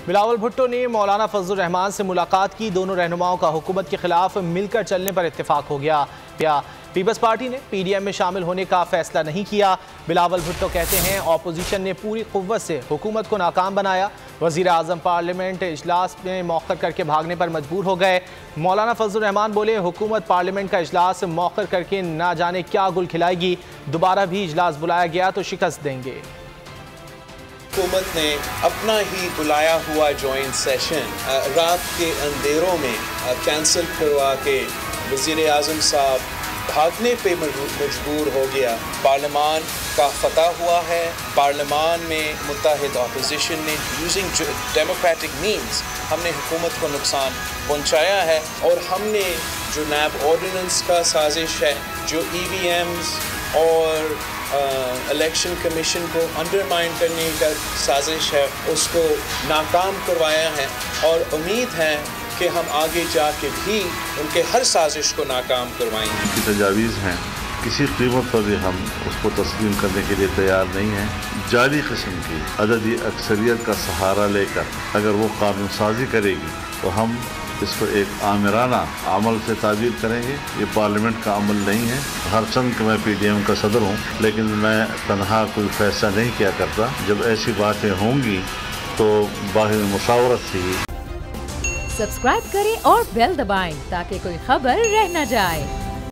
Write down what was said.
بلاول بھٹو نے مولانا فضل الرحمان سے ملاقات کی، دونوں رہنماؤں کا حکومت کے خلاف مل کر چلنے پر اتفاق ہو گیا۔ پیپلز پارٹی نے پی ڈی ایم میں شامل ہونے کا فیصلہ نہیں کیا۔ بلاول بھٹو کہتے ہیں اپوزیشن نے پوری قوت سے حکومت کو ناکام بنایا۔ وزیر اعظم پارلیمنٹ اجلاس میں موخر کر کے بھاگنے پر مجبور ہو گئے۔ مولانا فضل الرحمان بولے حکومت پارلیمنٹ کا اجلاس موخر کر کے نہ جانے کیا گل کھلائے گی، دوبارہ بھی اجلاس بلایا گیا تو شکست دیں گے۔ حکومت نے اپنا ہی بلایا ہوا جوائنٹ سیشن رات کے اندھیروں میں کینسل کروا کے وزیر اعظم صاحب بھاگنے پہ مجبور ہو گیا۔ پارلیمان کا فتح ہوا ہے، پارلیمان میں متحد اپوزیشن نے یوزنگ ڈیموکریٹک مینز ہم نے حکومت کو نقصان پہنچایا ہے، اور ہم نے جو نیب آرڈیننس کا سازش ہے، جو ای وی ایمز اور الیکشن کمیشن کو انڈرمائن کرنے کا سازش ہے، اس کو ناکام کروایا ہے، اور امید ہے کہ ہم آگے جا کے بھی ان کے ہر سازش کو ناکام کروائیں گے۔ کی تجاویز ہیں، کسی قیمت پر بھی ہم اس کو تسلیم کرنے کے لیے تیار نہیں ہیں۔ جعلی قسم کی عددی اکثریت کا سہارا لے کر اگر وہ قانون سازی کرے گی تو ہم اس کو ایک آمرانہ عمل سے تعبیر کریں گے۔ یہ پارلیمنٹ کا عمل نہیں ہے۔ ہر چند کہ میں پی ڈی ایم کا صدر ہوں، لیکن میں تنہا کوئی فیصلہ نہیں کیا کرتا۔ جب ایسی باتیں ہوں گی تو باہر مشاورت سے ہی۔ سبسکرائب کریں اور بیل دبائیں تاکہ کوئی خبر رہ نہ جائے۔